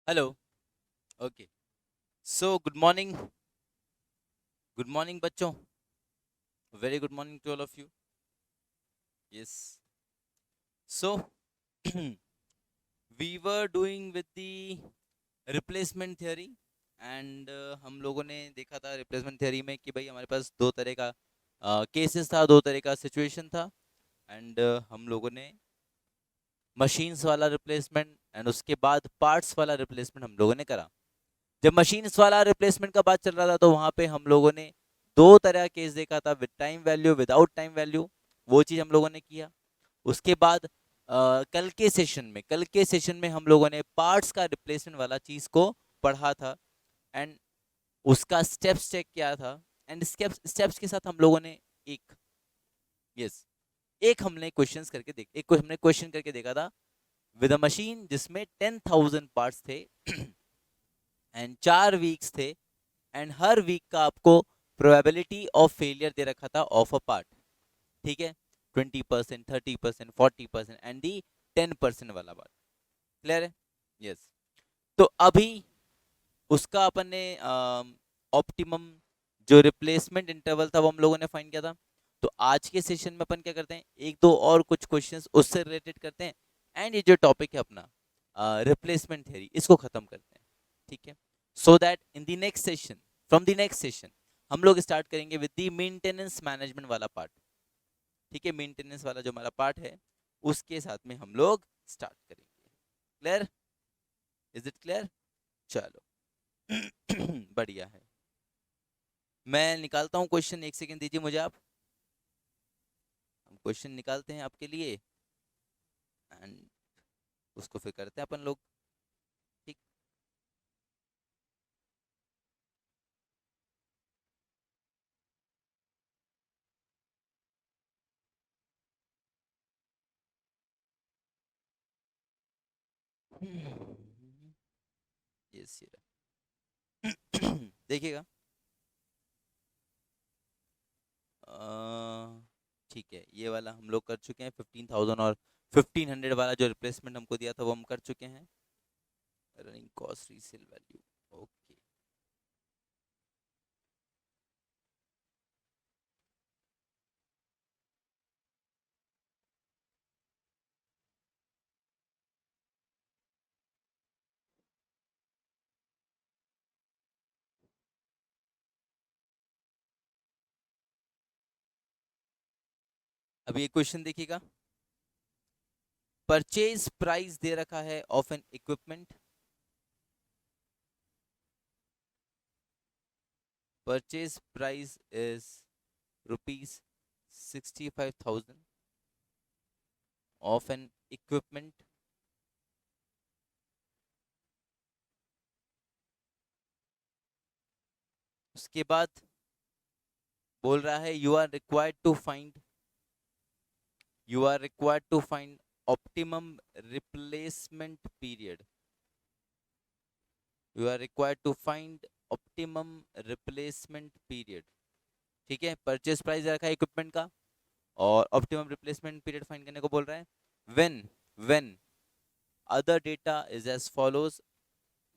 Hello. Okay. So good morning बच्चों। Very good morning to all of you. Yes. So we were doing with the replacement theory and हम लोगों ने देखा था replacement theory में कि भाई हमारे पास दो तरह का केसेस था, दो तरह का सिचुएशन था। एंड हम लोगों ने मशीन्स वाला रिप्लेसमेंट एंड उसके बाद पार्ट्स वाला रिप्लेसमेंट हम लोगों ने करा। जब मशीन्स वाला रिप्लेसमेंट का बात चल रहा था तो वहां पे हम लोगों ने दो तरह का केस देखा था, with time value without time value. वो चीज हम लोगों ने किया। उसके बाद कल के सेशन में हम लोगों ने पार्ट्स का रिप्लेसमेंट वाला चीज को पढ़ा था। एंड उसका स्टेप्स चेक किया था। एंड स्टेप्स के साथ हम लोगों ने एक यस एक हमने क्वेश्चंस करके देख एक हमने क्वेश्चन करके देखा था विद अ मशीन जिसमें 10,000 पार्ट्स थे एंड 4 वीक्स थे। एंड हर वीक का आपको प्रोबेबिलिटी ऑफ फेलियर दे रखा था ऑफ अ पार्ट। ठीक है, 20%, 30%, 40% एंड दी 10% वाला पार्ट। क्लियर है? यस। तो अभी उसका अपन ने ऑप्टिमम जो रिप्लेसमेंट इंटरवल था वो हम लोगों ने फाइंड किया था। तो आज के सेशन में अपन क्या करते हैं, एक दो और कुछ क्वेश्चंस उससे रिलेटेड करते हैं। एंड ये जो टॉपिक है अपना रिप्लेसमेंट थ्योरी, इसको खत्म करते हैं। ठीक है। So that in the next session, from the next session हम लोग स्टार्ट करेंगे विद द मेंटेनेंस मैनेजमेंट वाला पार्ट। ठीक है, मेंटेनेंस वाला जो हमारा पार्ट है उसके साथ में हम लोग स्टार्ट करेंगे। क्लियर? Is it clear? चलो। बढ़िया है। मैं निकालता हूँ क्वेश्चन, एक सेकंड दीजिए मुझे आप। हम क्वेश्चन निकालते हैं आपके लिए एंड उसको फिर करते हैं अपन लोग। ठीक। यस ये रहा। देखिएगा। ठीक है, ये वाला हम लोग कर चुके हैं 15,000 और 1500 वाला जो रिप्लेसमेंट हमको दिया था वो हम कर चुके हैं। Running cost resale value. Okay. अब ये क्वेश्चन देखिएगा। परचेज प्राइस दे रखा है of an equipment. Purchase price is ₹65,000 of an equipment. उसके बाद बोल रहा है you are required to find optimum replacement period. You are required to find optimum replacement period. ठीक है, परचेज प्राइस रखा है इक्विपमेंट का और ऑप्टिमम रिप्लेसमेंट पीरियड फाइंड करने को बोल रहा है। When when other data is as follows.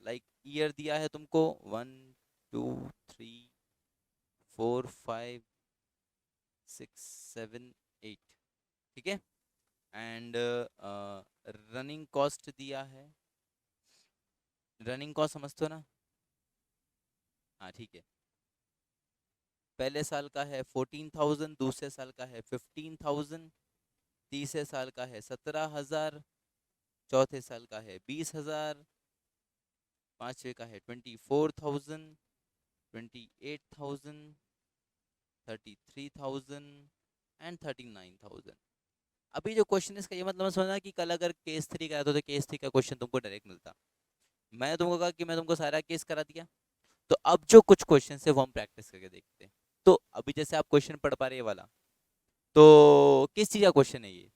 Like year दिया है तुमको 1, 2, 3, 4, 5, 6, 7, 8। ठीक है। एंड रनिंग कॉस्ट दिया है। रनिंग कॉस्ट समझते हो ना? हाँ ठीक है। पहले साल का है 14,000, दूसरे साल का है 15,000, तीसरे साल का है 17,000, चौथे साल का है 20,000, पांचवे का है 24,000, 28,000, 33,000 एंड 39,000। अभी जो क्वेश्चन इसका ये मतलब समझना कि कल अगर केस 3 का आता तो केस 3 का क्वेश्चन तुमको डायरेक्ट मिलता। मैं तुमको कहा कि मैं तुमको सारा केस करा दिया। तो अब जो कुछ क्वेश्चन है वो हम प्रैक्टिस करके देखते हैं। तो अभी जैसे आप क्वेश्चन पढ़ पा रहे हैं ये वाला, तो किस चीज का क्वेश्चन है ये?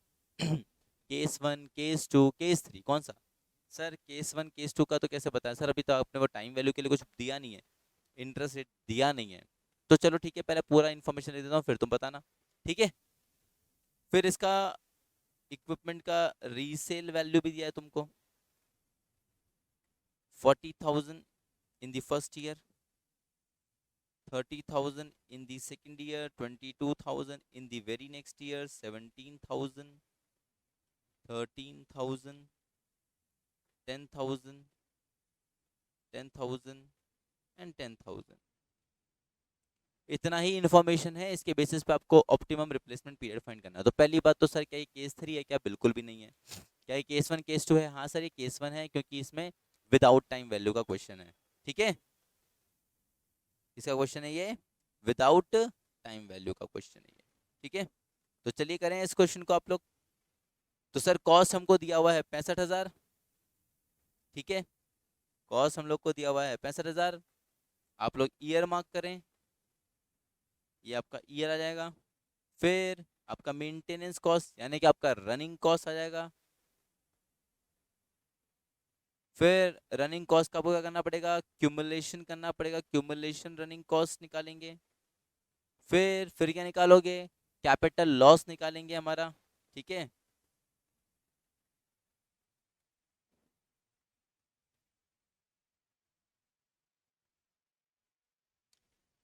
केस 1, केस 2, केस 3 कौन सा? सर केस 1 केस 2 का तो कैसे बताया सर, अभी तो आपने वो टाइम वैल्यू के लिए कुछ दिया नहीं है, इंटरेस्ट रेट दिया नहीं है। तो चलो ठीक है, पहले पूरा इन्फॉर्मेशन दे देता हूँ फिर तुम बताना। ठीक है। फिर इसका इक्विपमेंट का रीसेल वैल्यू भी दिया है तुमको। 40,000 in the first year, 30,000 in the second year, 22,000 in the very next year, 17,000, 13,000, 10,000, 10,000 and 10,000। इतना ही इन्फॉर्मेशन है, इसके बेसिस पे आपको ऑप्टिमम रिप्लेसमेंट पीरियड फाइंड करना है। तो पहली बात तो सर क्या ये केस 3 है क्या? बिल्कुल भी नहीं है। क्या ये केस 1 केस 2 है? हाँ सर ये केस 1 है, क्योंकि इसमें विदाउट टाइम वैल्यू का क्वेश्चन है। ठीक है, इसका क्वेश्चन है ये, विदाउट टाइम वैल्यू का क्वेश्चन है ये। ठीक है, तो चलिए करें इस क्वेश्चन को आप लोग। तो सर कॉस्ट हमको दिया हुआ है 65,000। ठीक है, कॉस्ट हम लोग को दिया हुआ है 65,000। आप लोग ईयर मार्क करें, ये आपका ईयर आ जाएगा। फिर आपका मेंटेनेंस कॉस्ट यानी कि आपका रनिंग कॉस्ट आ जाएगा। फिर रनिंग कॉस्ट का आपको क्या करना पड़ेगा? क्यूमुलेशन करना पड़ेगा, क्यूमुलेशन रनिंग कॉस्ट निकालेंगे। फिर क्या निकालोगे? कैपिटल लॉस निकालेंगे हमारा। ठीक है,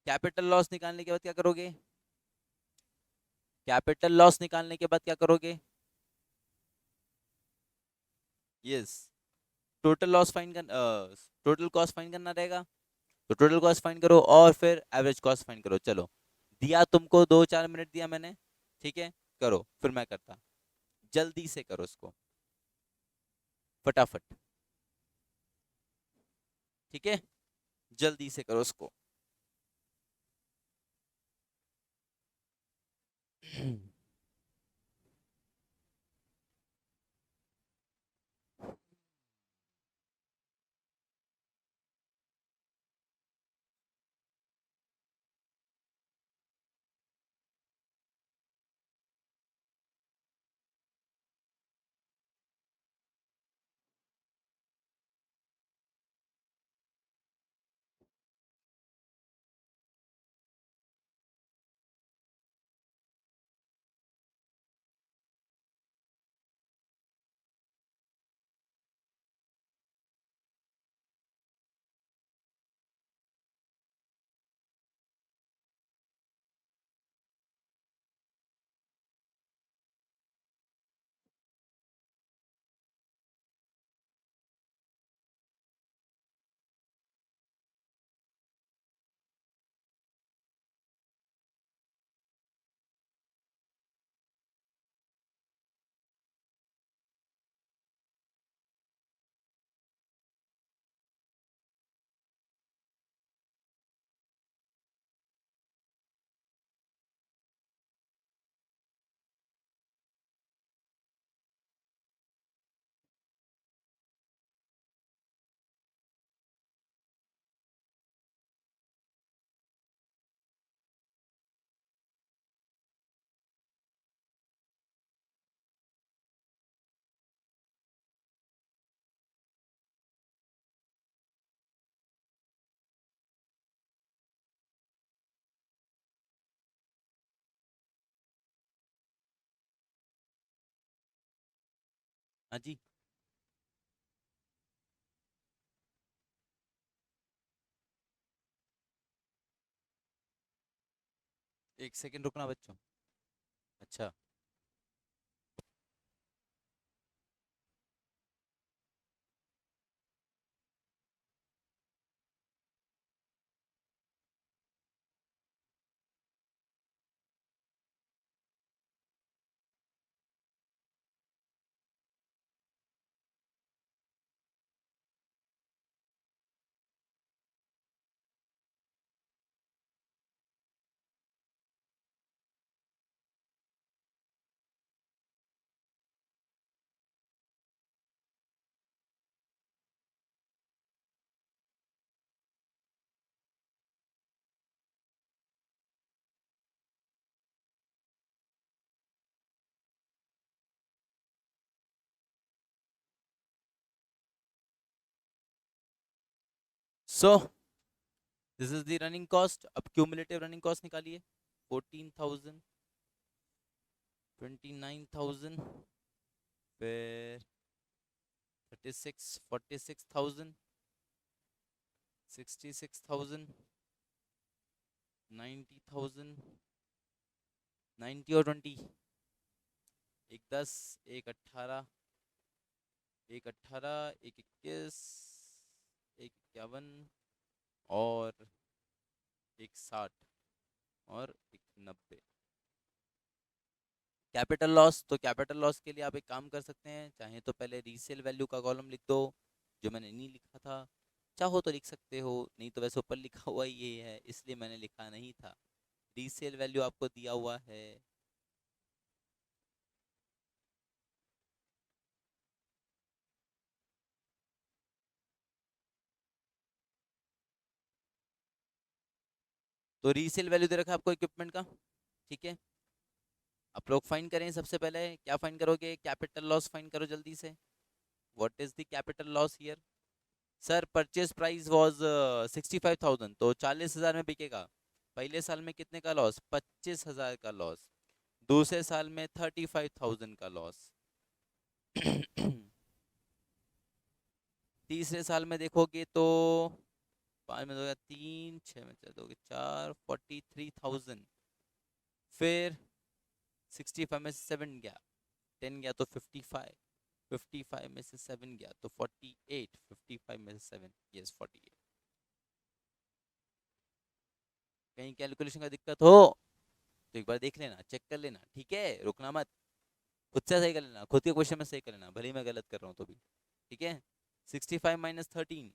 कैपिटल लॉस निकालने के बाद क्या करोगे? कैपिटल लॉस निकालने के बाद क्या करोगे? यस, टोटल लॉस फाइंड कर, टोटल कॉस्ट फाइंड करना रहेगा। तो टोटल कॉस्ट फाइंड करो और फिर एवरेज कॉस्ट फाइंड करो। चलो, दिया तुमको 2-4 मिनट दिया मैंने। ठीक है, करो, फिर मैं करता। जल्दी से करो इसको, फटाफट। ठीक है, जल्दी से करो इसको। हाँ जी, एक सेकंड रुकना बच्चों। अच्छा, so this is the running cost. अब क्यूमुलेटिव रनिंग कॉस्ट निकालिए। 14,000, 29,000, फिर 36, 46,000, 66,000, 90,000, 90 और 20, एक 10, एक 18, एक 18, एक 21, एक 51 और एक 60 और एक 90। कैपिटल लॉस, तो कैपिटल लॉस के लिए आप एक काम कर सकते हैं, चाहे तो पहले रीसेल वैल्यू का कॉलम लिख दो, जो मैंने नहीं लिखा था। चाहो तो लिख सकते हो, नहीं तो वैसे ऊपर लिखा हुआ ही ये है, इसलिए मैंने लिखा नहीं था। रीसेल वैल्यू आपको दिया हुआ है, तो रीसेल वैल्यू दे रखा है आपको इक्विपमेंट का। ठीक है, आप लोग फाइन करें। सबसे पहले क्या फाइन करोगे? कैपिटल लॉस फाइन करो जल्दी से। What is the capital loss here? Sir purchase price was 65,000, तो 40,000 में बिकेगा। पहले साल में कितने का लॉस? 25,000 का लॉस। दूसरे साल में 35,000 का लॉस। तीसरे साल में देखोगे तो 5 में दोगे 3, 6 में दोगे 4, 43,000। फिर 65 में से 7 गया, 10 गया तो 55, 55 में से 7 गया तो 48, 55 में से 7, यस 48। कहीं कैलकुलेशन का दिक्कत हो तो एक बार देख लेना, चेक कर लेना, ठीक है, रुकना मत। खुद से सही कर लेना, खुद के क्वेश्चन में सही कर लेना, भले ही मैं गलत कर रहा हूँ तो भी। ठीक है, 65 माइनस 13,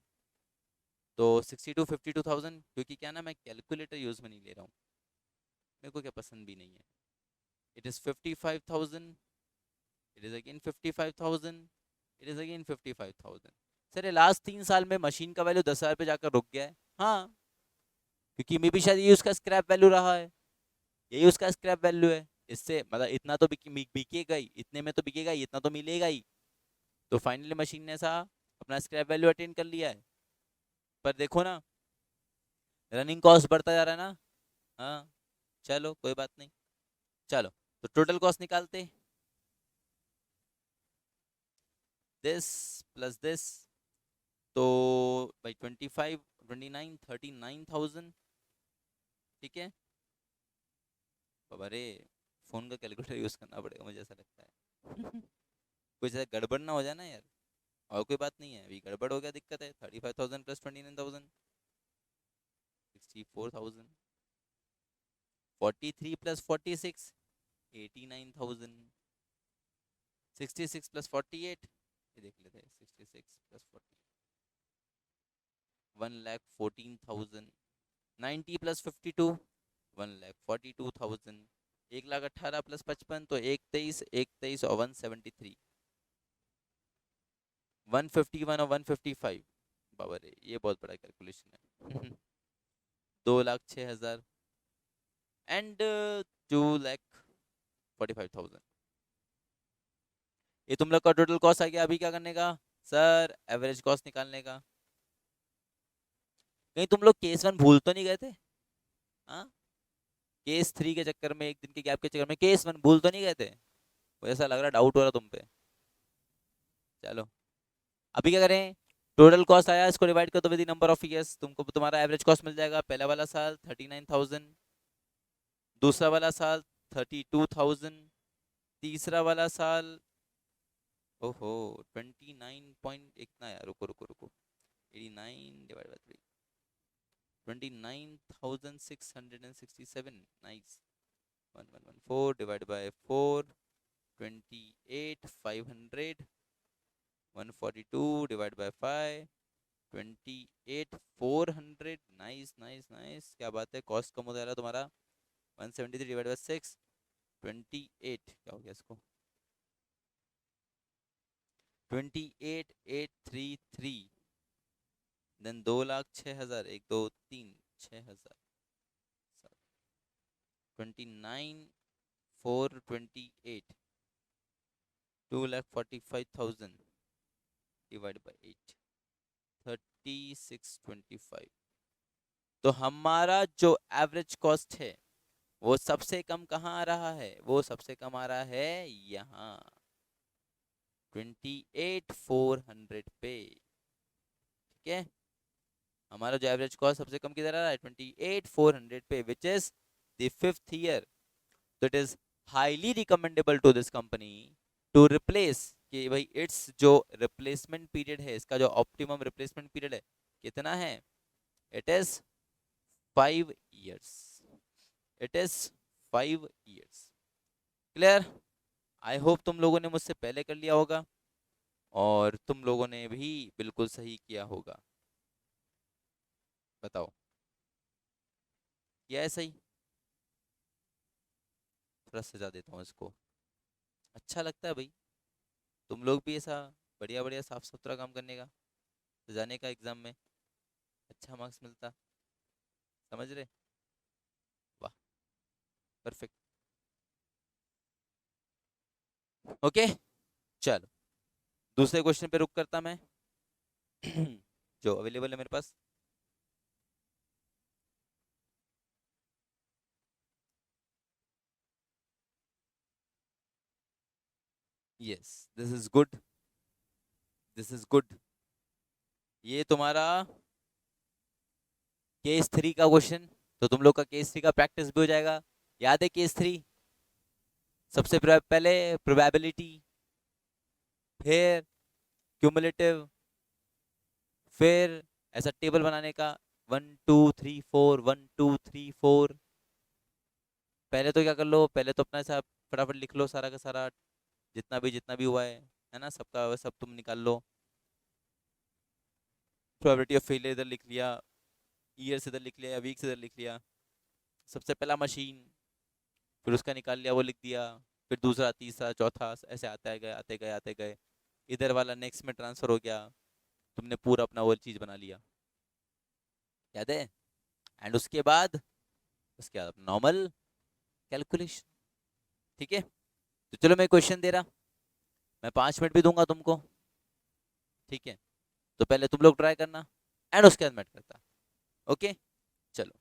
तो 52,000, क्योंकि क्या ना मैं कैलकुलेटर यूज में नहीं ले रहा हूँ, मेरे को क्या पसंद भी नहीं है। It is 55,000, it is again 55,000, it is again 55,000। Sir ये लास्ट 3 साल में मशीन का वैल्यू 10,000 पे जाकर रुक गया है। हाँ, क्योंकि मे भी शायद ये उसका स्क्रैप वैल्यू रहा है, यही उसका स्क्रैप वैल्यू है। इससे मतलब इतना तो बिकेगा ही, इतने में तो बिकेगा ही, इतना तो मिलेगा ही। तो फाइनली मशीन ने ऐसा अपना स्क्रैप वैल्यू अटेन कर लिया है। पर देखो ना, रनिंग कॉस्ट बढ़ता जा रहा है ना। हाँ, चलो कोई बात नहीं। चलो, तो टोटल कॉस्ट निकालते, दिस प्लस दिस, तो भाई 25, 29, 39,000। ठीक है, अब अरे फोन का कैलकुलेटर यूज करना पड़ेगा मुझे ऐसा लगता है। कुछ ऐसा गड़बड़ ना हो जाए ना यार। और कोई बात नहीं है, अभी गड़बड़ हो गया, दिक्कत है। 35,000 प्लस 29,000, 64,000, 43 प्लस 46, 89,000, 66 प्लस 48, ये देख लेते हैं, 66 प्लस 40, 1,14,000, 90 प्लस 52, 1,42,000, 1,18,000 प्लस 55, तो 1,23, 1,23 और 173, 151 और 155। बाबा रे, ये बहुत बड़ा कैलकुलेशन है। 2,06,000 एंड 2,45,000। ये तुम लोग का टोटल कॉस्ट आ गया। अभी क्या करने का सर? एवरेज कॉस्ट निकालने का। कहीं तुम लोग केस 1 भूल तो नहीं गए थे? हाँ, केस 3 के चक्कर में, एक दिन के गैप के चक्कर में केस 1 भूल तो नहीं गए थे? मुझे ऐसा लग रहा, डाउट हो रहा तुम पे। चलो, अभी क्या करें? टोटल कॉस्ट आया, इसको डिवाइड कर दो विद नंबर ऑफ ईयर्स, तुमको तुम्हारा एवरेज कॉस्ट मिल जाएगा। पहला वाला साल 39,000, दूसरा वाला साल 32,000, तीसरा वाला साल ओहो 29 पॉइंट, इतना यार, रुको रुको रुको, 89 divide by 3, 29,667, nice. 1114 divide by 4, 28,500, 142 divide by 5, 28,400, nice nice nice, क्या बात है, कॉस्ट कम होता जा रहा है तुम्हारा। 173 डिवाइड बाय 6, 28, क्या हो गया इसको, 28,833, देन 2,06,000, 1 2 3 6,000, 29,428, 2,45,000 डिवाइड बाय 8, 3625। तो हमारा जो एवरेज कॉस्ट है वो सबसे कम कहाँ आ रहा है? वो सबसे कम आ रहा है यहाँ 28,400 पे। ठीक है, हमारा जो एवरेज कॉस्ट सबसे कम किधर आ रहा है, 28,400 पे, which is the 5th year. तो it is highly recommendable to this company to replace, कि भाई इट्स जो रिप्लेसमेंट पीरियड है, इसका जो ऑप्टिमम रिप्लेसमेंट पीरियड है कितना है, it is 5 years। It is 5 years। Clear? I hope तुम लोगों ने मुझसे पहले कर लिया होगा और तुम लोगों ने भी बिल्कुल सही किया होगा। बताओ, किया है सही? थोड़ा सजा देता हूँ इसको, अच्छा लगता है भाई। तुम लोग भी ऐसा बढ़िया बढ़िया साफ सुथरा काम करने का, सजाने का एग्जाम में, अच्छा मार्क्स मिलता। समझ रहे? वाह, परफेक्ट। ओके, चलो दूसरे क्वेश्चन पे रुक करता मैं जो अवेलेबल है मेरे पास। Yes, this is good, this is good. ये तुम्हारा केस 3 का क्वेश्चन, तो तुम लोग का केस 3 का प्रैक्टिस भी हो जाएगा। याद है केस 3? सबसे पहले प्रोबेबिलिटी, फिर क्यूमुलेटिव, फिर ऐसा टेबल बनाने का, 1 2 3 4, 1 2 3 4। पहले तो क्या कर लो, पहले तो अपना ऐसा फटाफट लिख लो सारा का सारा, जितना भी हुआ है ना, सबका सब तुम निकाल लो। प्रोबेबिलिटी ऑफ फेलियर इधर लिख लिया, ईयर्स इधर लिख लिया, या वीक्स इधर लिख लिया। सबसे पहला मशीन, फिर उसका निकाल लिया, वो लिख दिया। फिर दूसरा, तीसरा, चौथा, ऐसे आते गए आते गए आते गए। इधर वाला नेक्स्ट में ट्रांसफर हो गया, तुमने पूरा अपना वो चीज बना लिया। याद है? एंड उसके बाद नॉर्मल कैलकुलेशन। ठीक है, तो चलो मैं क्वेश्चन दे रहा, मैं 5 मिनट भी दूंगा तुमको। ठीक है, तो पहले तुम लोग ट्राई करना, एंड उसके बाद मैं करता। ओके, चलो।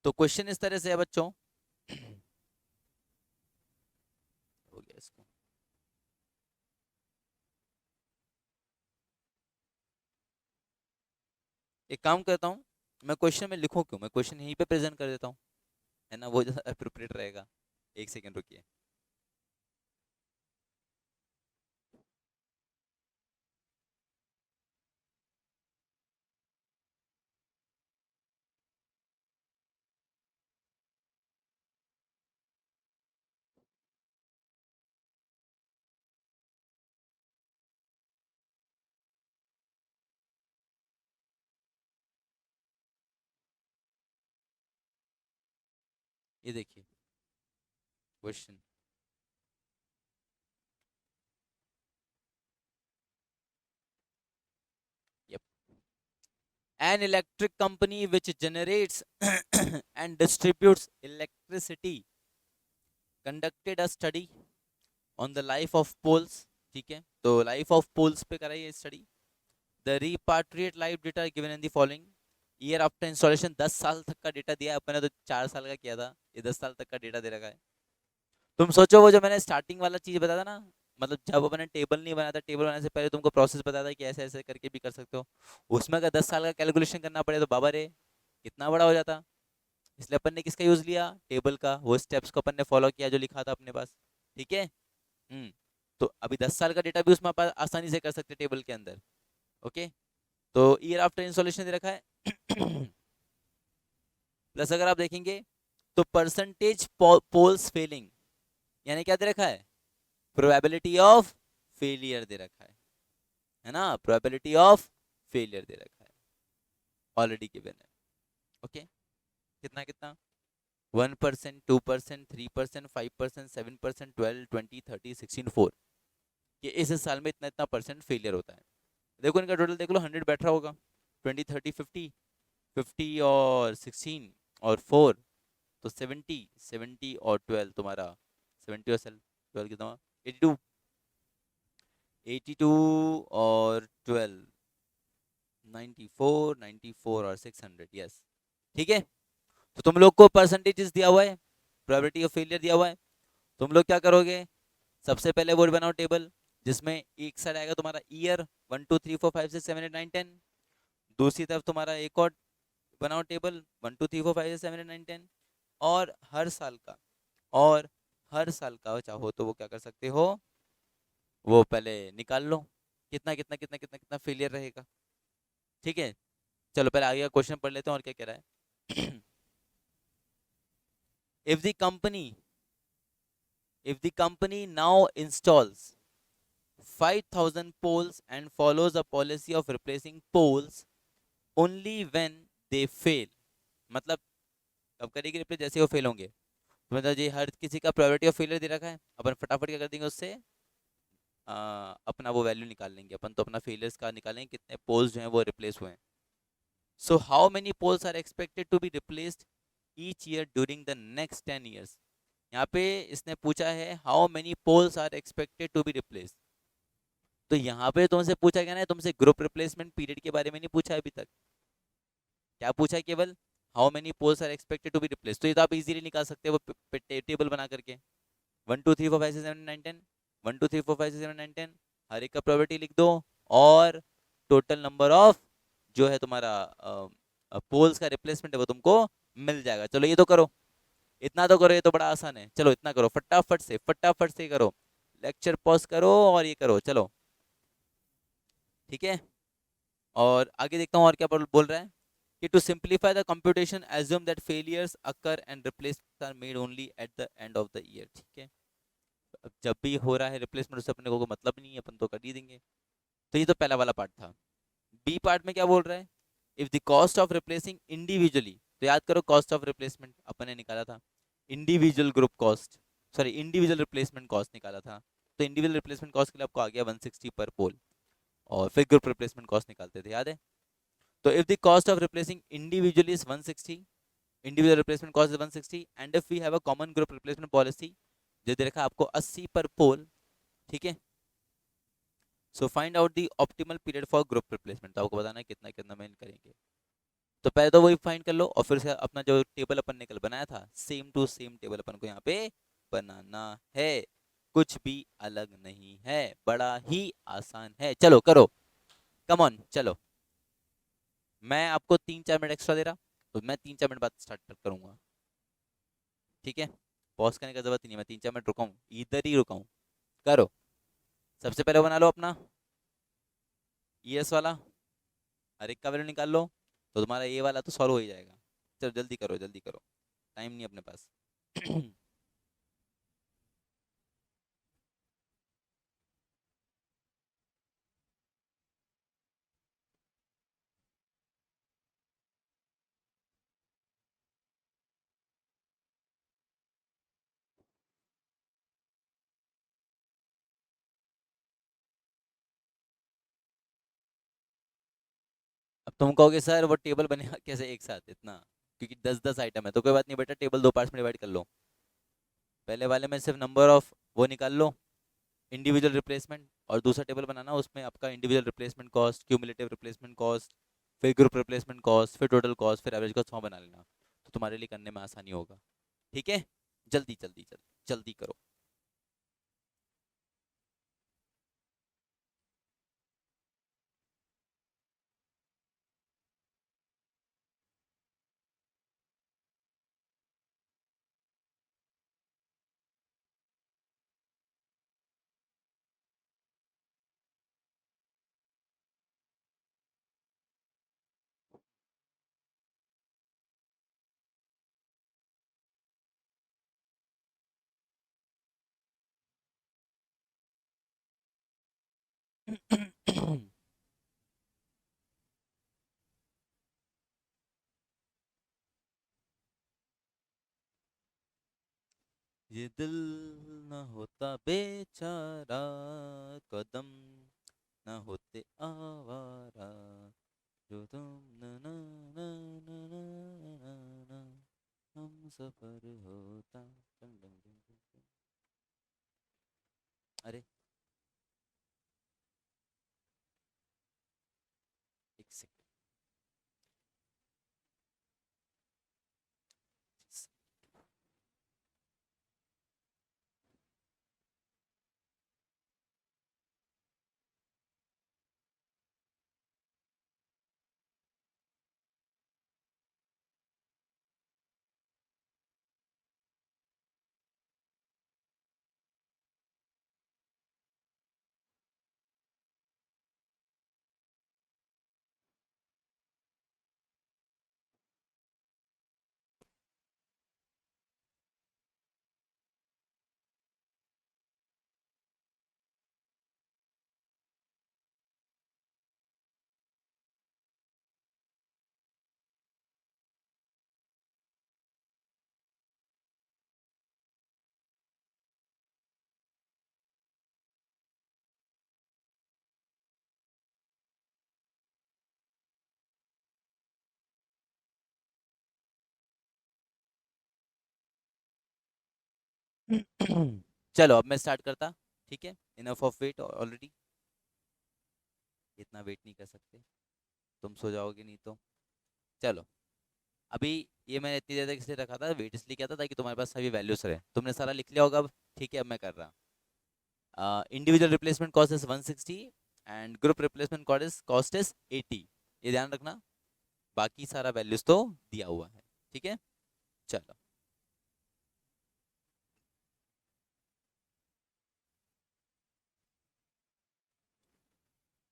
तो क्वेश्चन इस तरह से है बच्चों हो गया इसको। एक काम करता हूँ, मैं क्वेश्चन में लिखूं क्यों, मैं क्वेश्चन यहीं पे प्रेजेंट कर देता हूँ, है ना, वो ज़्यादा अप्रोप्रिएट रहेगा। एक सेकंड रुकिए। ये देखिए question, yep. An electric company which generates and distributes electricity conducted a study on the life of poles। ठीक है, तो लाइफ ऑफ पोल्स पे कराई है study. The repatriate life data given in the following year after installation. 10 साल तक का data दिया है, अपने तो 4 साल का किया था, ये 10 साल तक का डेटा दे रखा है। तुम सोचो, वो जो मैंने स्टार्टिंग वाला चीज बताया था ना, मतलब जब मैंने टेबल नहीं बनाया था, टेबल बनाने से पहले तुमको प्रोसेस बताया था कि ऐसे ऐसे करके भी कर सकते हो, उसमें अगर 10 साल का कैलकुलेशन करना पड़े तो बाबा रे कितना बड़ा हो जाता। इसलिए अपन ने किसका यूज लिया, टेबल का, वो स्टेप्स को अपन ने फॉलो किया जो लिखा था अपने पास। ठीक है। हम्म, तो अभी 10 साल का डेटा भी उसमें अपन आसानी से कर सकते टेबल के अंदर। ओके, तो ईयर आफ्टर इंस्टॉलेशन दे रखा है प्लस अगर आप देखेंगे तो परसेंटेज पोल्स फेलिंग, यानी क्या दे रखा है, प्रोबेबिलिटी ऑफ फेलियर दे रखा है ना, प्रोबेबिलिटी ऑफ फेलियर दे रखा है, ऑलरेडी गिवन है। ओके, कितना कितना, 1%, 2%, 3%, 5%, 7%, 12, 20, 30, 16, 4। ये इस साल में इतना इतना परसेंट फेलियर होता है। देखो इनका टोटल देख लो, 100 बैठ रहा होगा, 20, 30, 50, 50 और 16 और 4, तो 70 और 12 तुम्हारा, 70 और 12 कितना, 82, 82 और 12, 94, 94 और 600। यस, ठीक है। तो तुम लोग को परसेंटेजेस दिया हुआ है, प्रोबेबिलिटी ऑफ फेलियर दिया हुआ है। तुम लोग क्या करोगे, सबसे पहले वो बनाओ टेबल, जिसमें एक साइड आएगा तुम्हारा ईयर 1 2 3 4 5 6 7 8 9 10, दूसरी तरफ तुम्हारा एक और बनाओ टेबल 1 2 3 4 5 6 7 8 9 10, और हर साल का, और हर साल का चाहो तो वो क्या कर सकते हो, वो पहले निकाल लो कितना कितना कितना कितना कितना फेलियर रहेगा। ठीक है, चलो पहले आगे का क्वेश्चन पढ़ लेते हैं और क्या कह रहा है। if the company if the company now installs 5,000 poles and follows a policy of replacing poles only when they fail, मतलब कब करेगी रिप्लेस, जैसे वो फेल होंगे। तो मतलब ये हर किसी का प्रायोरिटी ऑफ फेलियर दे रखा है, अपन फटाफट क्या कर देंगे उससे, अपना वो वैल्यू निकाल लेंगे अपन, तो अपना फेलियर्स का निकालेंगे कितने पोल्स जो हैं वो रिप्लेस हुए हैं। So how many poles are expected to be replaced each year during the next 10 years। यहाँ पे इसने पूछा है how many poles are expected to be replaced. तो यहाँ पे तुमसे पूछा गया ना, तुमसे ग्रुप रिप्लेसमेंट पीरियड के बारे में नहीं पूछा है अभी तक। क्या पूछा है, केवल how many poles are expected to be replace. तो ये तो आप इजीली निकाल सकते हो टेबल बना करके, 1 2 3 4 5 6 7 8 9 10, 1 2 3 4 5 6 7 8 9 10, हर एक का प्रोबेबिलिटी लिख दो, और टोटल नंबर ऑफ जो है तुम्हारा पोल्स का रिप्लेसमेंट है वो तुमको मिल जाएगा। चलो ये तो करो, इतना तो करो, ये तो बड़ा आसान है। चलो इतना करो, फटाफट से करो, लेक्चर पॉज करो और ये करो, चलो ठीक है। और आगे देखता हूँ और क्या बोल रहा है कि to simplify the computation assume that failures occur and replacement are made only at the end of the year. ठीक है, अब जब भी हो रहा है रिप्लेसमेंट उससे अपने को कोई मतलब नहीं है, अपन तो कर ही देंगे। तो ये तो पहला वाला पार्ट था। बी पार्ट में क्या बोल रहा है, if the cost of replacing individually, तो याद करो कॉस्ट ऑफ रिप्लेसमेंट अपन ने निकाला था, individual group cost, sorry individual replacement cost निकाला था। तो इंडिविजुअल रिप्लेसमेंट कॉस्ट के लिए आपको आ गया 160 पर पोल, और फिर ग्रुप रिप्लेसमेंट कॉस्ट निकालते थे, याद है। तो if the cost of replacing individually is 160, individual replacement cost is 160, and if we have a common group replacement policy, जो दे रखा है आपको 80 पर पोल। ठीक है, so find out the optimal period for group replacement, तो आपको बताना है कितना कितना में करेंगे। तो पहले तो वही फाइंड कर लो, और फिर से अपना जो टेबल अपन ने कल बनाया था सेम टू सेम टेबल अपन को यहाँ पे बनाना है, कुछ भी अलग नहीं है, बड़ा ही आसान है। चलो करो, कम ऑन चलो। मैं आपको 3 4 मिनट एक्स्ट्रा दे रहा, तो मैं 3 4 मिनट बाद स्टार्ट करूंगा। ठीक है, पॉज करने का जरूरत ही नहीं, मैं 3 4 मिनट रुका हूँ, इधर ही रुका हूँ। करो, सबसे पहले बना लो अपना ईएस वाला, हर एक का वैल्यू निकाल लो, तो तुम्हारा ये वाला तो सॉल्व हो ही जाएगा। चलो जल्दी करो जल्दी करो, टाइम नहीं है अपने पास। अब तुम कहोगे सर वो टेबल बनेगा कैसे एक साथ इतना, क्योंकि 10 10 आइटम है। तो कोई बात नहीं बेटा, टेबल 2 पार्ट्स में डिवाइड कर लो। पहले वाले में सिर्फ नंबर ऑफ वो निकाल लो, इंडिविजुअल रिप्लेसमेंट, और दूसरा टेबल बनाना उसमें आपका individual replacement cost, cumulative replacement cost, फिर ग्रुप रिप्लेसमेंट कॉस्ट, फिर टोटल कॉस्ट, फिर एवरेज कॉस्ट 100 बना लेना, तो तुम्हारे लिए करने में आसानी होगा। ठीक है, जल्दी जल्दी जल्दी जल्दी करो। ये दिल न होता बेचारा, कदम न होते आवारा, जो तुम न न न न न न न, हम सफर होता। डंग डंग डंग डंग डंग। अरे एक सेकंड। चलो अब मैं स्टार्ट करता, ठीक है। इनफ ऑफ वेट ऑलरेडी, इतना वेट नहीं कर सकते, तुम सो जाओगे नहीं तो। चलो, अभी ये मैंने इतनी देर तक इसलिए रखा था, वेट इसलिए किया था ताकि तुम्हारे पास सभी वैल्यूज रहे, तुमने सारा लिख लिया होगा अब, ठीक है। अब मैं कर रहा, individual replacement cost is 160 and group replacement cost is 80, ये ध्यान रखना। बाकी सारा वैल्यूज तो दिया हुआ है, ठीक है। चलो,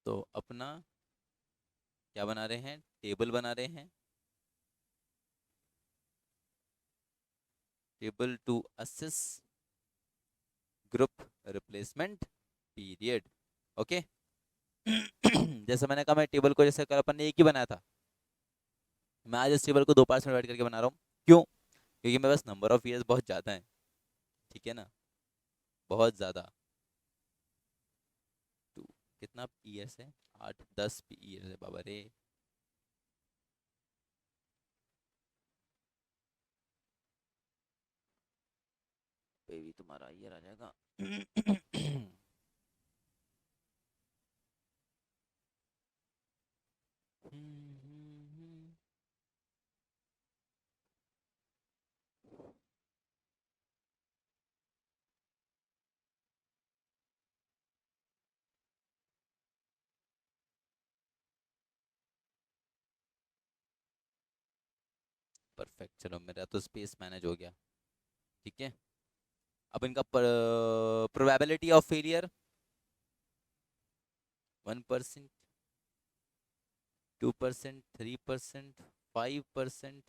तो अपना क्या बना रहे हैं, टेबल बना रहे हैं, table to assess group replacement period, okay. जैसे मैंने कहा, मैं टेबल को जैसे कल अपन ने एक ही बनाया था, मैं आज इस टेबल को दो पार्ट्स में डिवाइड करके बना रहा हूँ। क्यों? क्योंकि मेरे पास नंबर ऑफ ईयर्स बहुत ज़्यादा है, ठीक है ना, बहुत ज़्यादा। टू, कितना ईयर्स है, 8 10 ईयर्स है बाबा रे। बेबी तुम्हारा ईयर आ जाएगा। परफेक्ट, चलो मेरा तो स्पेस मैनेज हो गया, ठीक है। अब इनका प्रोबेबिलिटी ऑफ फेलियर 1%, 2%, 3%, 5%,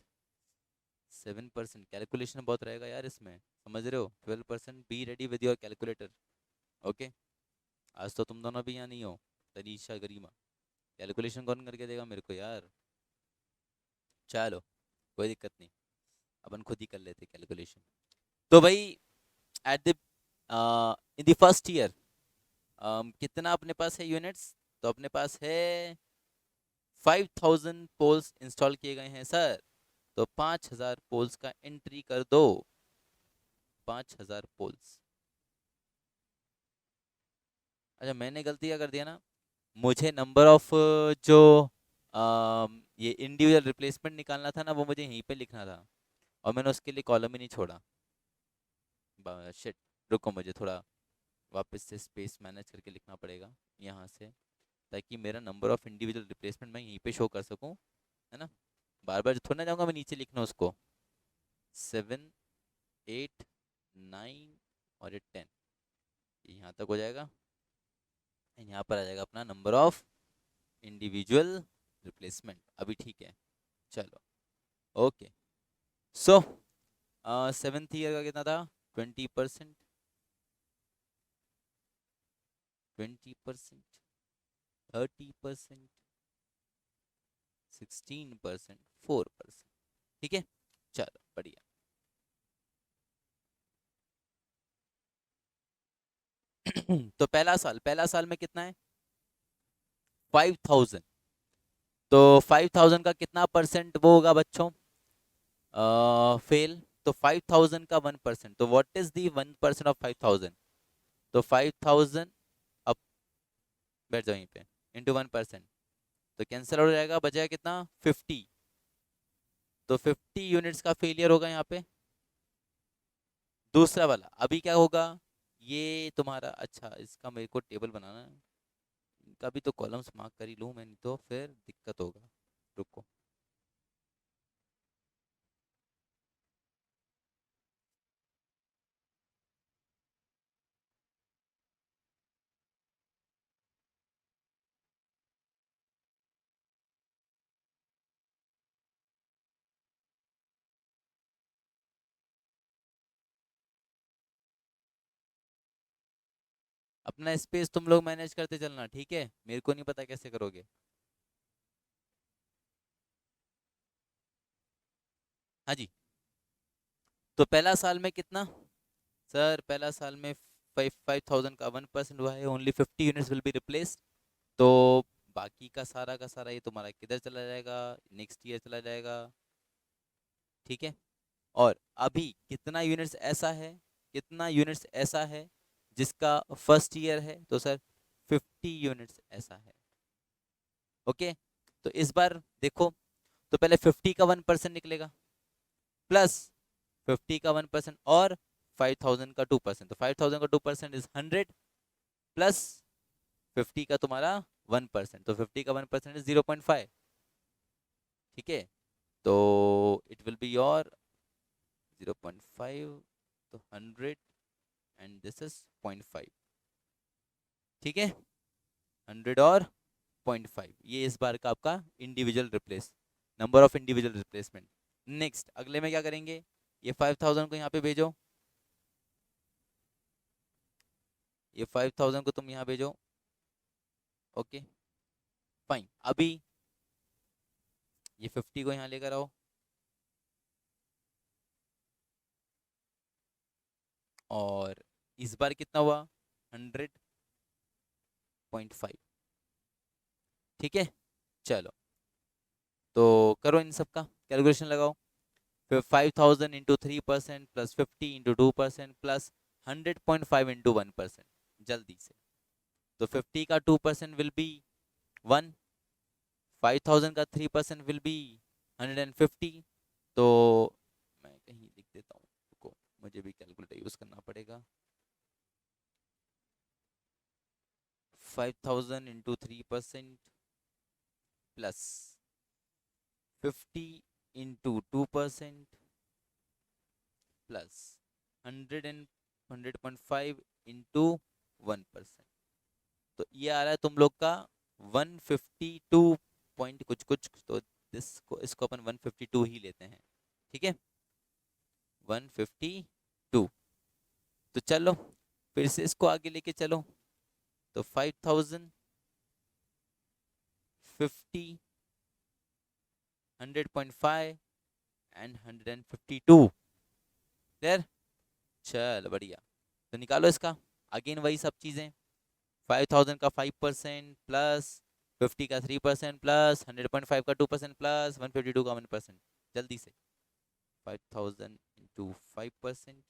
7%। कैलकुलेशन बहुत रहेगा यार इसमें, समझ रहे हो। 12%। Be ready with your calculator, okay. आज तो तुम दोनों भी यहाँ नहीं हो, तनीषा गरिमा, कैलकुलेशन कौन करके देगा मेरे को यार। चलो, कोई दिक्कत नहीं, अपन खुद ही कर लेते कैलकुलेशन। तो भाई, at the in the first year कितना अपने पास है यूनिट्स, तो अपने पास है 5000 पोल्स इंस्टॉल किए गए हैं सर। तो 5000 पोल्स का एंट्री कर दो, 5000 पोल्स। अच्छा, मैंने गलती क्या कर दिया ना, मुझे नंबर ऑफ जो ये इंडिविजुअल रिप्लेसमेंट निकालना था ना, वो मुझे यहीं पे लिखना था, और मैंने उसके लिए कॉलम ही नहीं छोड़ा। शिट, रुको, मुझे थोड़ा वापस से स्पेस मैनेज करके लिखना पड़ेगा यहाँ से, ताकि मेरा नंबर ऑफ इंडिविजुअल रिप्लेसमेंट मैं यहीं पे शो कर सकूँ, है ना। बार बार थोड़ा ना जाऊँगा मैं नीचे लिखना उसको। 7 8 9 और ये 10, यहाँ तक हो जाएगा। यहाँ पर आ जाएगा अपना नंबर ऑफ इंडिविजुअल रिप्लेसमेंट, अभी ठीक है। चलो, ओके। सो सेवन्थ ईयर का कितना था, 20%, 20%, 30%, 16%, 4%, ठीक है। चलो बढ़िया। तो पहला साल में कितना है, 5000। तो 5000 का कितना परसेंट वो होगा बच्चों, फेल। तो 5000 का 1%, तो व्हाट इज दी 1% ऑफ 5000, तो 5000, अब बैठ जाओ यहीं पे, इंटू 1%, तो कैंसिल हो जाएगा, बचेगा कितना, 50। तो 50 यूनिट्स का फेलियर होगा यहाँ पे। दूसरा वाला अभी क्या होगा, ये तुम्हारा, अच्छा इसका मेरे को टेबल बनाना है, इनका भी तो कॉलम्स मार्क कर ही लूँ मैं, नहीं तो फिर दिक्कत होगा। रुको, अपना स्पेस तुम लोग मैनेज करते चलना, ठीक है, मेरे को नहीं पता कैसे करोगे। हाँ जी। तो पहला साल में कितना, सर पहला साल में 5000 का 1% हुआ है, only 50 units will be replaced. तो बाकी का सारा ये तुम्हारा किधर चला जाएगा, नेक्स्ट ईयर चला जाएगा, ठीक है। और अभी कितना यूनिट्स ऐसा है कितना यूनिट्स ऐसा है जिसका फर्स्ट ईयर है, तो सर 50 यूनिट्स ऐसा है। ओके, तो इस बार देखो, तो पहले 50 का 1% निकलेगा, प्लस 50 का 1% और 5000 का 2%, तो 5000 का 2% इज 100, प्लस 50 का तुम्हारा 1%, तो 50 का 1% इज 0.5। ठीक है, तो इट विल बी योर 0.5, तो 100 एंड दिस इज 0.5। ठीक है, 100 और 0.5, ये इस बार का आपका individual replace, number of individual replacement. Next अगले में क्या करेंगे, ये 5000 को यहाँ पे भेजो, ये 5000 को तुम यहाँ भेजो। ओके फाइन, अभी ये 50 को यहाँ लेकर आओ, और इस बार कितना हुआ 100.5। ठीक है, चलो तो करो इन सब का कैलकुलेशन लगाओ, फिर 5000 into 3% plus 50 into 2% plus 100.5 into 1%, जल्दी से। तो 50 का 2% विल बी 1, 5000 का 3% विल बी 150। तो मैं कहीं लिख देता हूँ, रुको मुझे भी कैलकुलेटर यूज करना पड़ेगा। 5000 into 3% plus 50 into 2% plus 100.5 into 1%, तो ये आ रहा है तुम लोग का 152 पॉइंट कुछ कुछ, तो इसको अपन 152 ही लेते हैं। ठीक है, 152। तो चलो फिर से इसको आगे लेके चलो, तो 5000, 50, 100.5 एंड 152। क्लियर, चल बढ़िया। तो निकालो इसका, अगेन वही सब चीजें, 5000 का 5% प्लस 50 का 3% प्लस 100.5 का 2% प्लस 152 का 1%, जल्दी से। 5000 इंटू 5%,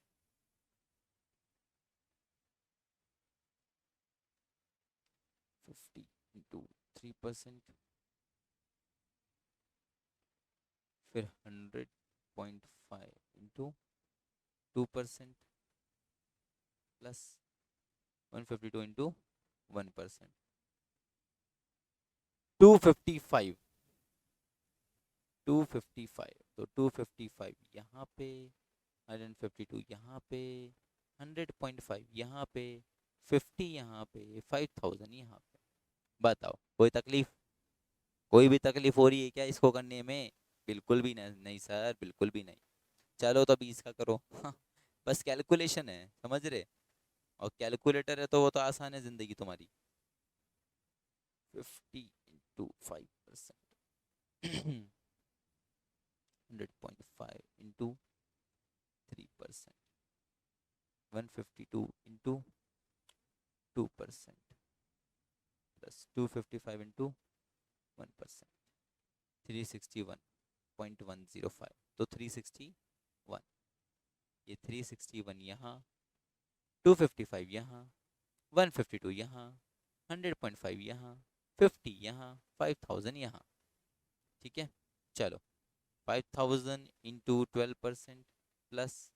50 इंटू 3%, फिर 100.5 इंटू 2% प्लस 152 इंटू 1%, 255, 255, तो 255 यहाँ पे, 152 यहाँ पे, 100.5 यहाँ पे, 50 यहाँ पे, 5000 यहाँ पे। बताओ कोई तकलीफ, कोई भी तकलीफ हो रही है क्या इसको करने में? बिल्कुल भी नहीं, नहीं सर बिल्कुल भी नहीं। चलो तो 20 का करो। हाँ, बस कैलकुलेशन है, समझ रहे, और कैलकुलेटर है तो वो तो आसान है जिंदगी तुम्हारी। 50 into 5%, 100.5 into 3%, 152 into 2% plus 255 into 1%, 361.105, तो 361, ये 361 यहाँ, 255 यहाँ, 152 यहाँ, 100.5 यहाँ, 50 यहाँ, 5000 यहाँ। ठीक है, चलो 5000 into 12% plus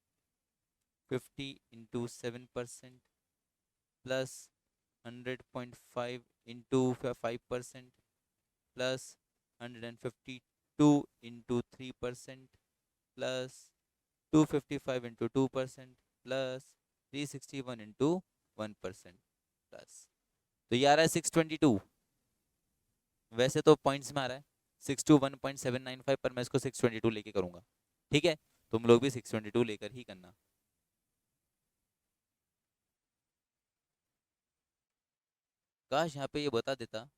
50 into 7% plus 100.5 into 5% plus 152 into 3% plus 255 into 2% plus 361 into 1% plus, तो ये आ रहा है 622। वैसे तो पॉइंट्स में आ रहा है 621.795, पर मैं इसको 622 लेके करूंगा। ठीक है, तुम लोग भी 622 लेकर ही करना। काश यहाँ पे ये बता देता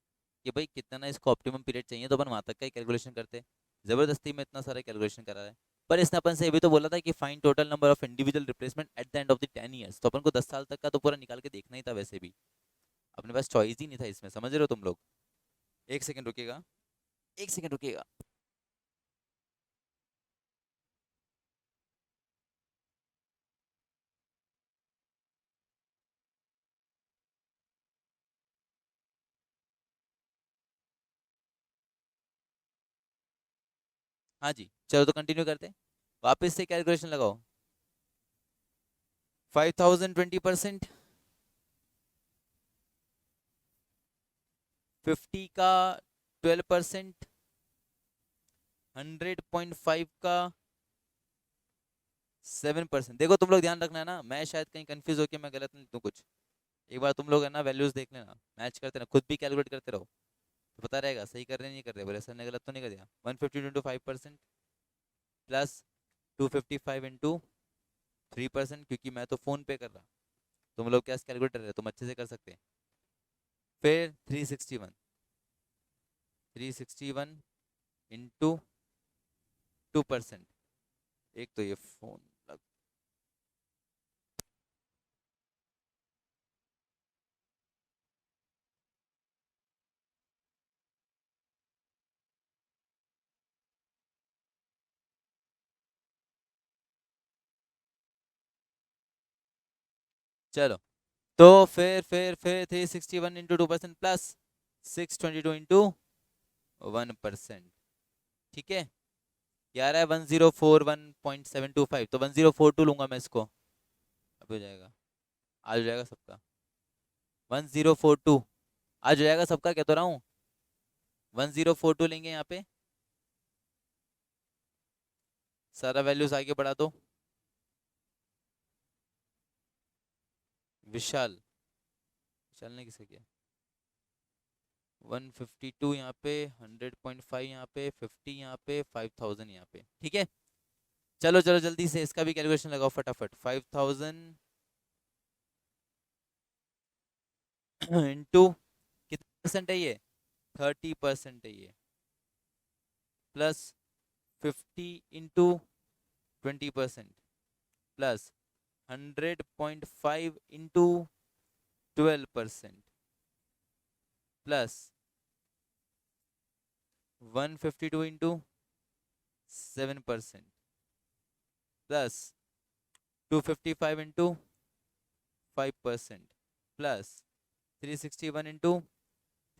कि भाई कितना इसको ऑप्टिमम पीरियड चाहिए, तो अपन वहां तक का ही कैलकुलेशन करते। जबरदस्ती में इतना सारा कैलकुलेशन करा है। पर इसने अपन से ये भी तो बोला था कि find total number of individual replacement eight the end of the 10 years, तो अपन को 10 साल तक का तो पूरा निकाल के देखना ही था। वैसे भी अपने पास चॉइस ही नहीं था इसमें, समझ रहे हो तुम लोग। एक सेकंड रुकिएगा, एक सेकंड रुकिएगा। हाँ जी, चलो तो कंटिन्यू करते हैं। वापस से कैलकुलेशन लगाओ। 5000 20%, 50 का 12%, 100.5 का 7%। देखो तुम लोग ध्यान रखना है ना, मैं शायद कहीं कंफ्यूज होके मैं गलत नहीं दूं कुछ। एक बार तुम लोग है ना वैल्यूज देख लेना, मैच करते ना, खुद भी कैलकुलेट करते रहो तो पता रहेगा सही कर रहे नहीं कर रहे, बोले सर ने गलत तो नहीं कर दिया। 150 इंटू 5% प्लस 255 इंटू 3%, क्योंकि मैं तो फोन पे कर रहा, तुम लोग क्या कैलकुलेट कर रहे हो, तुम अच्छे से कर सकते हैं। फिर 361, 361 इंटू 2%। एक तो ये फोन लग... चलो, तो फिर 361 इंटू 2% प्लस 622 इंटू 1%। ठीक है, ये आ रहा है 1041.725, तो 1042 लूंगा मैं इसको, अब हो जाएगा, आज हो जाएगा सबका। 1042 आज हो जाएगा सबका, कह तो रहा हूँ। 1042 लेंगे यहाँ पे, सारा वैल्यूज आगे बढ़ा दो। विशाल, विशाल ने किसे किया? 152 यहाँ पे, 100.5 यहाँ पे, 50 यहाँ पे, 5000 यहाँ पे। ठीक है, चलो चलो जल्दी से इसका भी कैलकुलेशन लगाओ फटाफट। 5000 इंटू कितना परसेंट है ये? 30% है ये, plus 50 into 20% plus 100.5 into 12% plus 152 into 7% plus 255 into 5% plus 361 into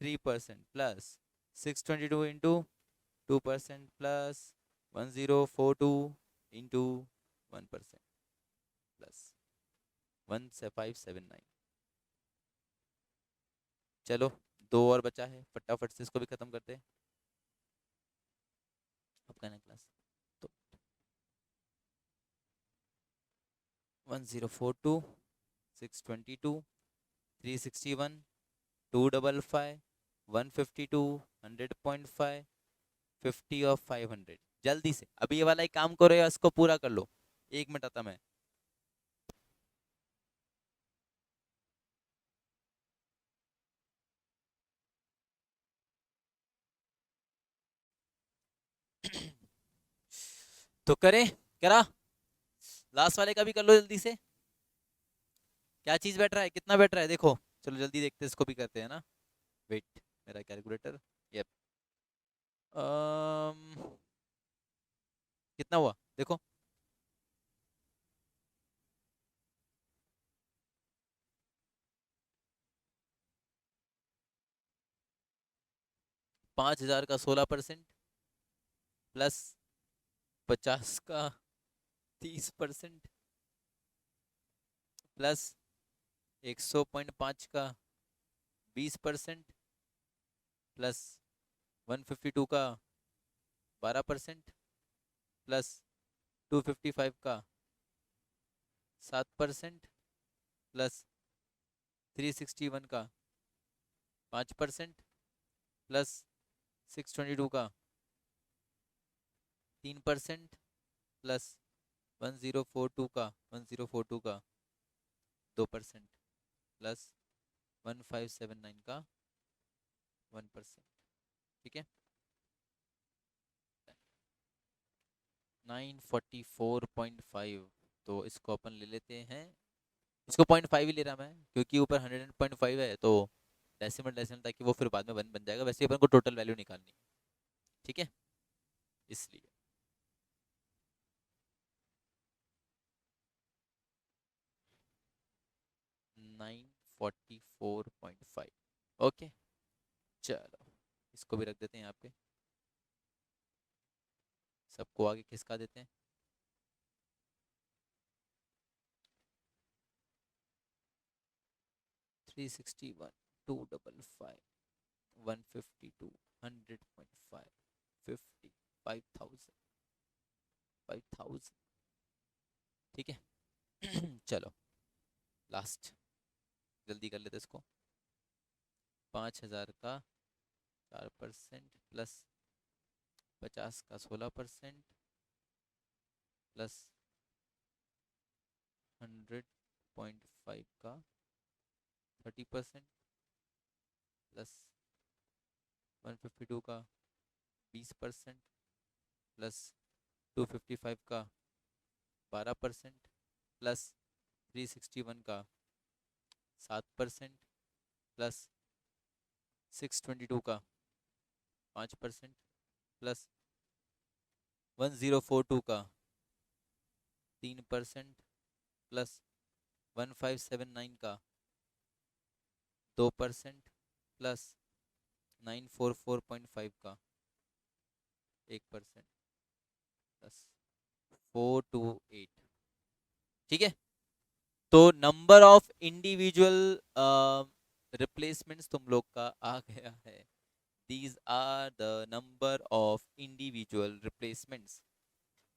3% plus 622 into 2% plus 1042 into 1% plus 1579। चलो, दो और बचा है, फटाफट से इसको भी खत्म करते हैं। अब करना क्लास तो 1042, 622, 361, 255, 152, 100.5, 50 और 500। जल्दी से अभी ये वाला एक काम करो या इसको पूरा कर लो, 1 मिनट आता मैं। तो करें, करा, लास्ट वाले का भी कर लो जल्दी से। क्या चीज बैठ रहा है, कितना बैठ रहा है देखो, चलो जल्दी देखते हैं, इसको भी करते हैं ना। वेट, मेरा कैलकुलेटर, यप, कितना हुआ देखो। 5000 का 16% प्लस 50 का 30% प्लस 100.5 का 20% प्लस 152 का 12% प्लस 255 का 7% प्लस 361 का 5% प्लस 622 का 3% प्लस 1042 का 2% प्लस 1579 का 1%। ठीक है, 944.5, तो इसको अपन ले लेते हैं, इसको 0.5 ही ले रहा मैं क्योंकि ऊपर 100.5 है, तो डेसिमल डेसिमल ताकि वो फिर बाद में बन बन जाएगा, वैसे अपन को टोटल वैल्यू निकालनी है। ठीक है, इसलिए 944.5। ओके, चलो इसको भी रख देते हैं यहाँ पे। सबको आगे खिसका देते हैं। Three sixty one, 255, 152, 100.5, 50, 5000, 5000। ठीक है। चलो लास्ट, जल्दी कर लेते इसको। 5,000 का 4% प्लस 50 का 16% प्लस 100.5 का 30% प्लस 152 का 20% प्लस 255 का 12% प्लस 361 का 7% प्लस 622 का 5% प्लस 1042 का 3% प्लस 1579 का 2% प्लस 944.5 का 1% प्लस 428। ठीक है। तो नंबर ऑफ इंडिविजुअल रिप्लेसमेंट्स तुम लोग का आ गया है। These are the number of individual replacements.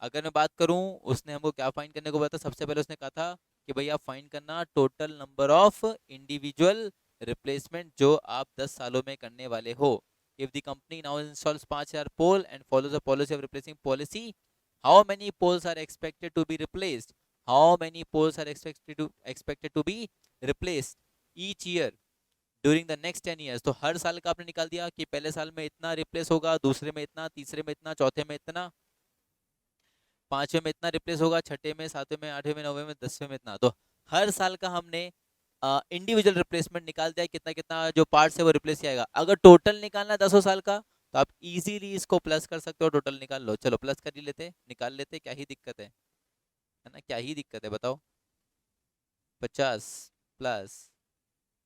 अगर मैं बात करूं, उसने हमको क्या फाइंड करने को बोला था? सबसे पहले उसने कहा था कि भैया फाइंड करना total number of individual replacement जो आप 10 सालों में करने वाले हो। If the company now installs 5,000 pole and follows a policy of replacing policy, how many poles are expected to be replaced? How many poles are expected to be replaced each year during the next 10 years? तो हर साल का आपने निकाल दिया कि पहले साल में इतना रिप्लेस होगा, दूसरे में इतना, तीसरे में इतना, चौथे में इतना, पांचवें में इतना रिप्लेस होगा, छठे में, सातवें में, आठवें में, नौवें में, 10वें में इतना। तो हर साल का हमने इंडिविजुअल रिप्लेसमेंट निकाल दिया, कितना कितना जो पार्ट्स है वो रिप्लेस किया जाएगा। अगर टोटल निकालना है 10 साल का, तो आप इजीली इसको प्लस कर सकते हो, टोटल निकाल लो। चलो प्लस कर ही लेते, निकाल लेते, क्या ही दिक्कत है ना? क्या ही दिक्कत है बताओ? 50 प्लस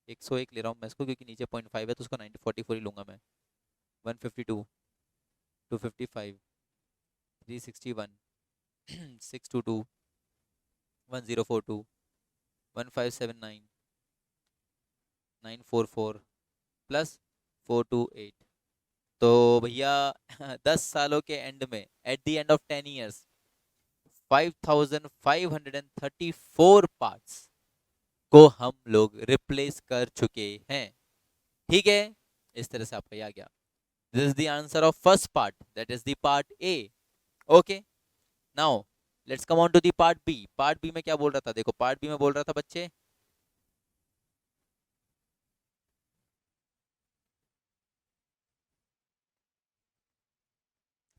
101 ले रहा हूँ मैं इसको, क्योंकि नीचे 0.5 है तो उसको 9044 ही लूंगा मैं। 152, 255, 361, 622, 1042, 1579, 944 प्लस 428। तो भैया 10 सालों के एंड में, eight the end of 10 years, 5534 parts को हम लोग रिप्लेस कर चुके हैं। ठीक है, इस तरह से आपका ये आ गया। This is the answer of first part, that is the part A. Okay, now let's come on to the part B. Part B में क्या बोल रहा था? देखो पार्ट बी में बोल रहा था बच्चे,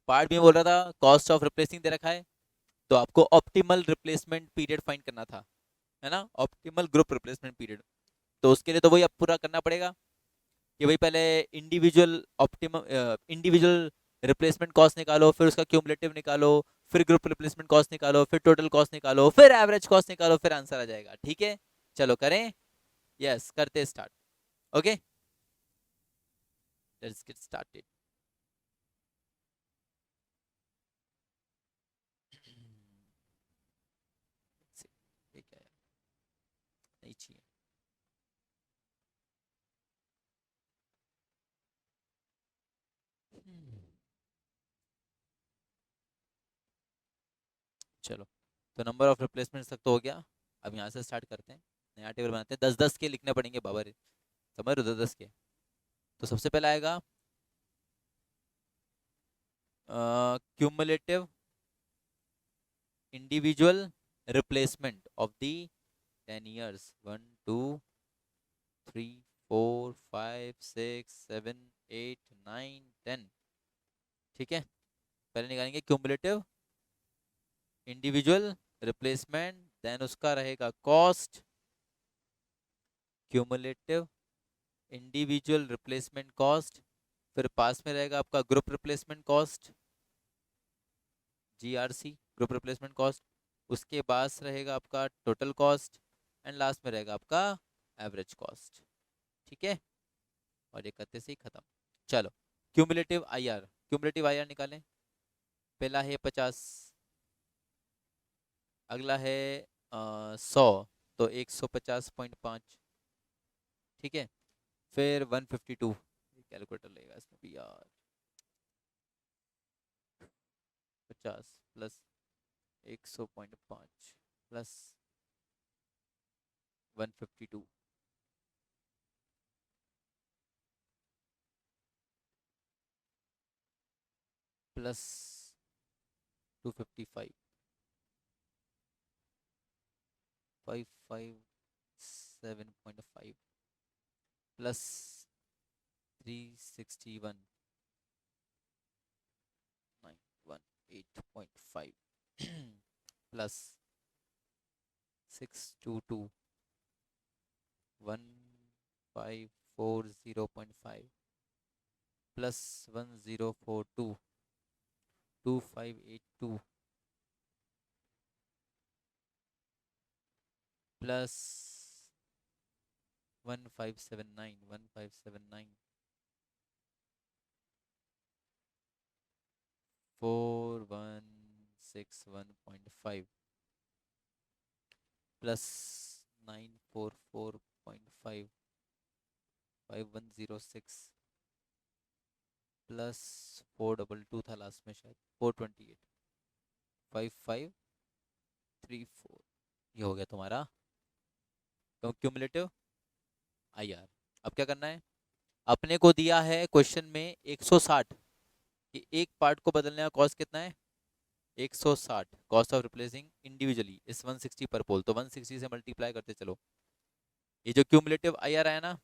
पार्ट बी में बोल रहा था कॉस्ट ऑफ रिप्लेसिंग दे रखा है, तो आपको ऑप्टिमल रिप्लेसमेंट पीरियड फाइंड करना था, है ना? Optimal group replacement period. तो उसके लिए तो वही अब पूरा करना पड़ेगा कि भाई पहले इंडिविजुअल रिप्लेसमेंट कॉस्ट निकालो, फिर उसका क्यूमुलेटिव निकालो, फिर ग्रुप रिप्लेसमेंट कॉस्ट निकालो, फिर टोटल कॉस्ट निकालो, फिर एवरेज कॉस्ट निकालो, फिर आंसर आ जाएगा। ठीक है, चलो करें। यस, करते start. Okay, let's get started. ये क्या है? नहीं चाहिए। चलो, तो नंबर ऑफ रिप्लेसमेंट तक तो हो गया। अब यहाँ से स्टार्ट करते हैं, नया टेबल बनाते हैं। 10-10 के लिखने पड़ेंगे बाबा रे, समझ रहे हो? 10-10 के। तो सबसे पहला आएगा cumulative individual replacement of the 10 years. 1 2 3 4 5 6 7 8 9 10। ठीक है, पहले निकालेंगे क्यूमुलेटिव इंडिविजुअल रिप्लेसमेंट, देन उसका रहेगा cost, cumulative individual replacement cost, फिर पास में रहेगा आपका group replacement cost, GRC, group replacement cost. उसके बाद रहेगा आपका टोटल कॉस्ट, एंड लास्ट में रहेगा आपका एवरेज कॉस्ट। ठीक है, और ये करते से ही खत्म। चलो, क्यूमुलेटिव IR, क्यूमुलेटिव IR निकालें। पहला है 50, अगला है 100, तो 150.5, ठीक है। फिर 152, कैलकुलेटर लेगा इसमें भी यार। 50 plus 100.5 plus 152 plus 255, 557.5 plus 361, 918.5 plus 622, 1540.5 plus 1042, 2582 plus 1579, 4161.5 plus 944.5, 5106 plus 422 था लास्ट में शायद, 428, 5534। ये हो गया तुम्हारा क्यूमुलेटिव IR। अब क्या करना है, अपने को दिया है क्वेश्चन में 160 कि एक पार्ट को बदलने का कॉस्ट कितना है, 160 कॉस्ट ऑफ रिप्लेसिंग इंडिविजुअली इस 160 पर पोल, तो 160 से मल्टीप्लाई करते चलो। ये जो क्यूमुलेटिव IR आया ना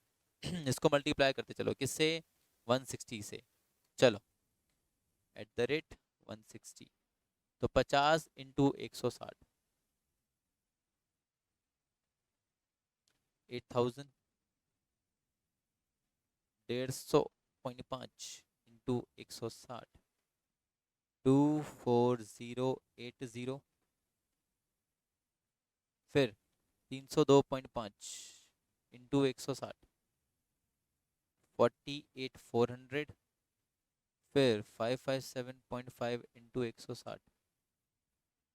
इसको मल्टीप्लाई करते चलो किससे, 160 से। चलो @ 160, तो 50 इंटू 160, 8000, 150.5 इंटू 160, 24080, फिर 302.5 इंटू 160, 48400, फिर 557.5 इंटू 160,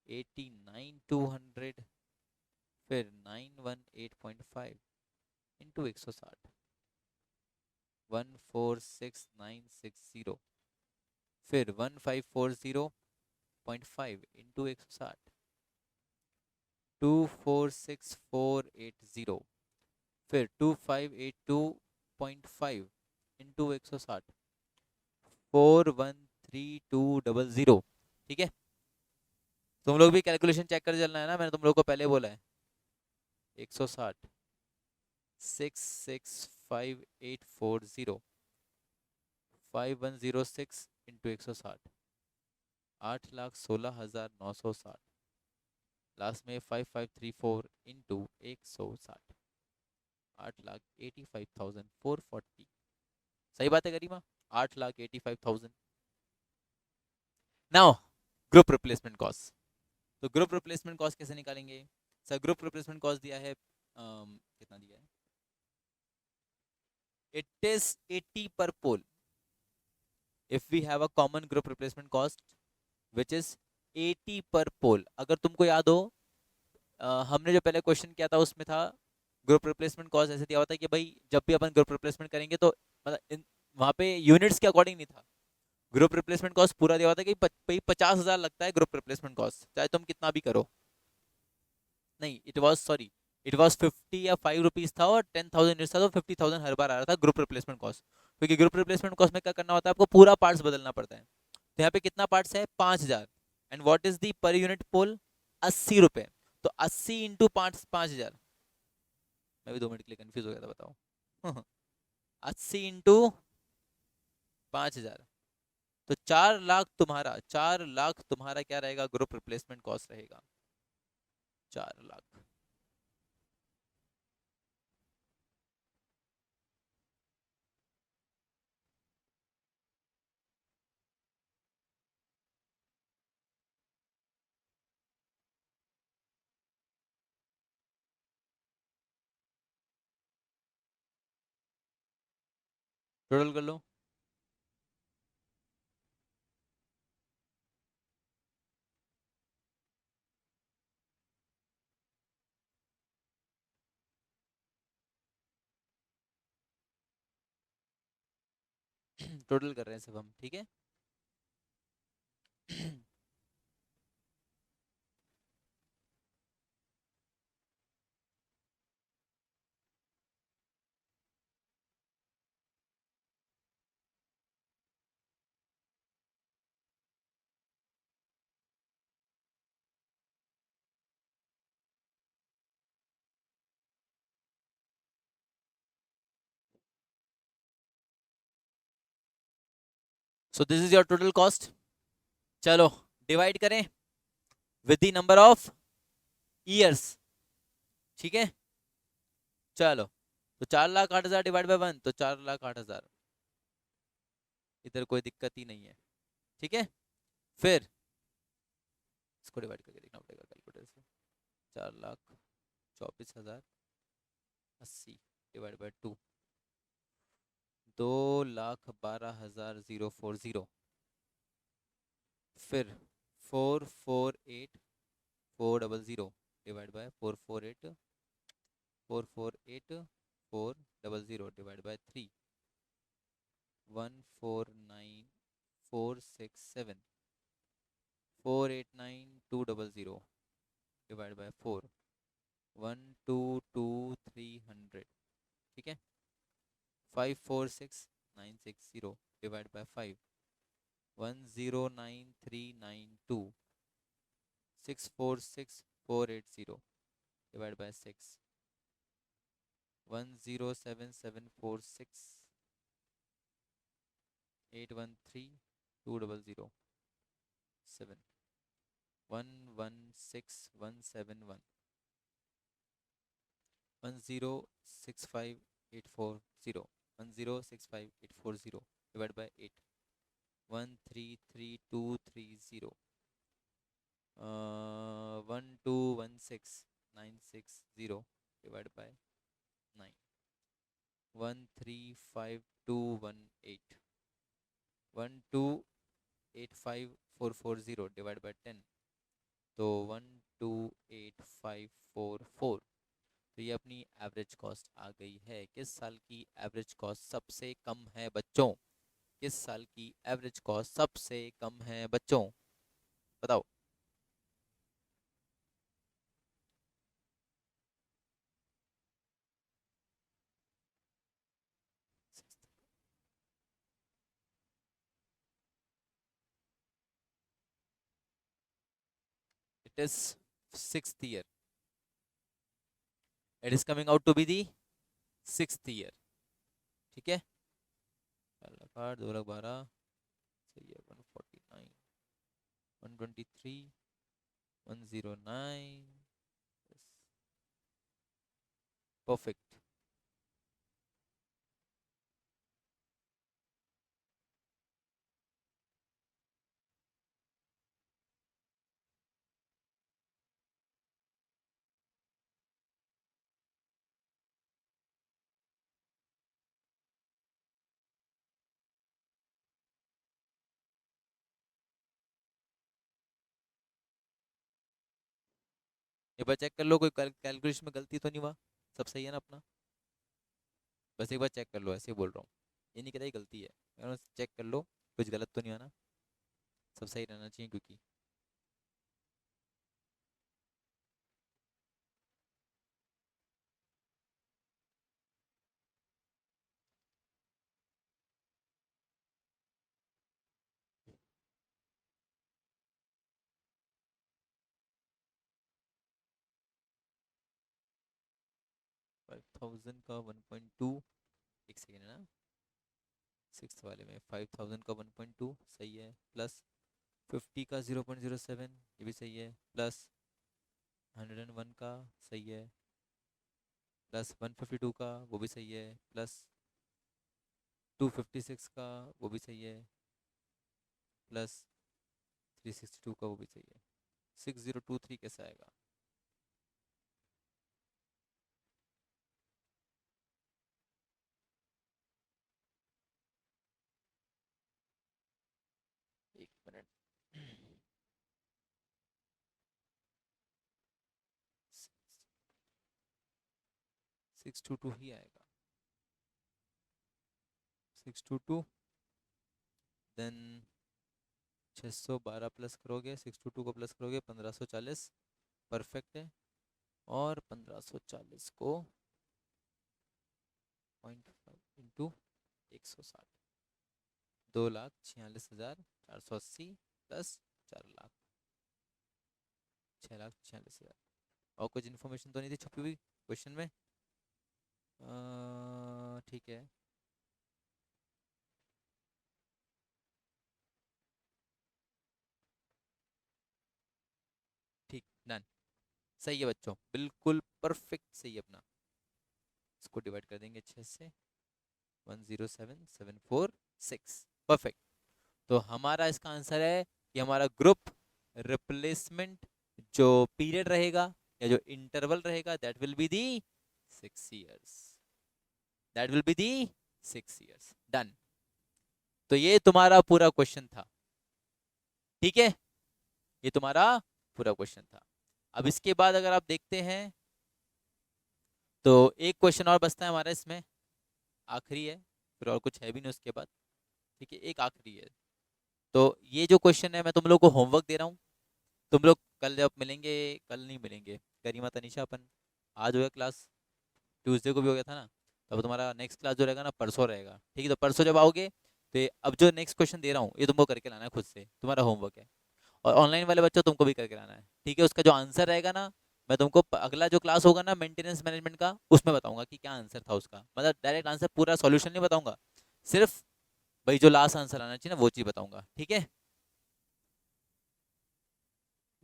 89200, फिर 918.5 इंटू 160, 146960, फिर 1540.5 इंटू 160, 246480, फिर 2582.5 इंटू 160, 413200। ठीक है, तुम लोग भी कैलकुलेशन चेक कर चलना है ना, मैंने तुम लोग को पहले बोला है। 160, 665840, 5106 इंटू 160, 8,16,960, लास्ट में 5534 इंटू 160, 8,85,440। सही बात है गरिमा, 8,85,000। नाउ ग्रुप रिप्लेसमेंट कॉस्ट, तो ग्रुप रिप्लेसमेंट कॉस्ट कैसे निकालेंगे सर। ग्रुप रिप्लेसमेंट कॉस्ट दिया है कितना दिया है, it is 80 per pole if we have a common group replacement cost which is 80 per पोल। अगर तुमको याद हो हमने जो पहले क्वेश्चन किया था उसमें था ग्रुप रिप्लेसमेंट कॉस्ट ऐसे दिया हुआ था कि भाई जब भी अपन ग्रुप रिप्लेसमेंट करेंगे तो मतलब वहां पे यूनिट्स के अकॉर्डिंग नहीं था, ग्रुप रिप्लेसमेंट कॉस्ट पूरा दिया हुआ था कि भाई 50,000 लगता है ग्रुप रिप्लेसमेंट कॉस्ट, चाहे तुम कितना भी करो। नहीं, it was sorry, it was 50 या 5 रुपीज था और 10,000 यूनिट्स था, तो 50,000 हर बार आ रहा था ग्रुप रिप्लेसमेंट कॉस्ट। क्योंकि ग्रुप रिप्लेसमेंट कॉस्ट में क्या करना होता है, आपको पूरा पार्ट्स बदलना पड़ता है। तो यहाँ पे कितना पार्ट्स है, 5,000। And what is the per unit पोल, 80 रुपए। तो 80 इंटू 5,000। मैं भी 2 मिनट के लिए कंफ्यूज हो गया था, बताओ 80 इंटू 5,000, तो 4 लाख तुम्हारा, 4 लाख तुम्हारा क्या रहेगा, ग्रुप रिप्लेसमेंट कॉस्ट रहेगा 4 लाख। टोटल कर लो, टोटल कर रहे हैं सब हम, ठीक है। So this is your total cost. चलो डिवाइड करें with the number of years, ठीक है। चलो तो 4,08,000 डिवाइड बाय 1, तो 4,08,000, इधर कोई दिक्कत ही नहीं है, ठीक है। फिर इसको डिवाइड करके देखना पड़ेगा कैलकुलेटर से। 4,24,080 डिवाइड बाय 2, 2,12,040। फिर 448,400 divide by 448,400 divide by 3, 149,467, 489,200 divide by 4, 122,300, ठीक है। 546,960 divide by 5, 109,392, 646,480 divide by 6, 107,746, 813,200, 7, 116,171, 1065840, 1065840 divided by 8, 133,230, 1216960 divided by 9, 135,218, 128,5440 divided by 10, तो 128,544। तो ये अपनी एवरेज कॉस्ट आ गई है। किस साल की एवरेज कॉस्ट सबसे कम है बच्चों? किस साल की एवरेज कॉस्ट सबसे कम है बच्चों? बताओ। It is 6th year. It is coming out to be the 6th year, ठीक है। 4,08,000, 2,12,000, सही है। 149, 123, 109, परफेक्ट। एक बार चेक कर लो कोई कैलकुलेशन में गलती तो नहीं हुआ, सब सही है ना अपना? बस एक बार चेक कर लो, ऐसे ही बोल रहा हूँ, ये नहीं कहता ही गलती है, चेक कर लो कुछ गलत तो नहीं हुआ ना, सब सही रहना चाहिए क्योंकि। फाइव थाउजेंड का 1.2, एक सेकेंड है ना, 6th वाले में 5,000 का 1.2 सही है, प्लस 50 का 0.07 ये भी सही है, प्लस 101 का सही है, प्लस 152 का वो भी सही है, प्लस 256 का वो भी सही है, प्लस 362 का वो भी सही है। 6023 कैसा आएगा? एक मिनट। 622 ही आएगा, 622। देन 612 प्लस करोगे, 622 को प्लस करोगे 1540, परफेक्ट है। और 1540 को 0.5 × 160, 2,46,480 प्लस 4,00,000, 6,46,000। और कुछ इन्फॉर्मेशन तो नहीं थी छुपी हुई क्वेश्चन में? ठीक है, ठीक, डन। सही है बच्चों, बिल्कुल परफेक्ट सही है अपना। इसको डिवाइड कर देंगे 6 से, 107,746, परफेक्ट। तो हमारा इसका आंसर है कि हमारा ग्रुप रिप्लेसमेंट जो पीरियड रहेगा या जो इंटरवल रहेगा, that will be the 6 years, that will be the 6 years, done. तो ये तुम्हारा पूरा क्वेश्चन था, ठीक है, ये तुम्हारा पूरा क्वेश्चन था। अब इसके बाद अगर आप देखते हैं तो एक क्वेश्चन और बचता है हमारा इसमें, आखिरी है, फिर और कुछ है भी नहीं उसके बाद, ठीक है, एक आखिरी है। तो ये जो क्वेश्चन है मैं तुम लोग को होमवर्क दे रहा हूँ, तुम लोग कल जब मिलेंगे, कल नहीं मिलेंगे, करीमा तनीषा, अपन आज हो गया क्लास, ट्यूसडे को भी हो गया था ना, तब तुम्हारा नेक्स्ट क्लास जो रहेगा ना परसों रहेगा, ठीक है। तो परसों जब आओगे तो अब जो नेक्स्ट क्वेश्चन दे रहा हूँ ये तुमको करके लाना है खुद से, तुम्हारा होमवर्क है। और ऑनलाइन वाले बच्चों तुमको भी करके लाना है, ठीक है। उसका जो आंसर रहेगा ना, मैं तुमको अगला जो क्लास होगा ना मेंटेनेंस मैनेजमेंट का, उसमें बताऊंगा कि क्या आंसर था उसका, मतलब डायरेक्ट आंसर पूरा सॉल्यूशन नहीं बताऊंगा, सिर्फ भाई जो लास्ट आंसर आना चाहिए ना वो चीज बताऊंगा, ठीक है।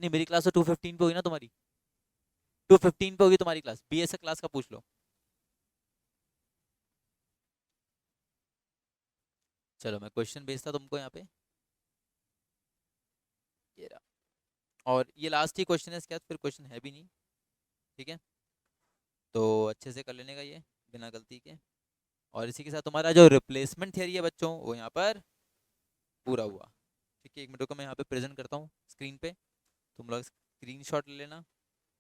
नहीं, मेरी क्लास तो 2:15 पे होगी ना तुम्हारी, 2:15 पे होगी तुम्हारी क्लास, BS क्लास का पूछ लो। चलो मैं क्वेश्चन भेजता तुमको यहाँ पे, ये रहा। और ये लास्ट ही क्वेश्चन है, इसके बाद फिर क्वेश्चन है भी नहीं, ठीक है। तो अच्छे से कर लेने का ये, बिना गलती के। और इसी के साथ तुम्हारा जो रिप्लेसमेंट थियरी है बच्चों वो यहाँ पर पूरा हुआ, ठीक है। 1 मिनट को मैं यहाँ पे प्रेजेंट करता हूँ स्क्रीन पे, तुम लोग स्क्रीनशॉट ले लेना,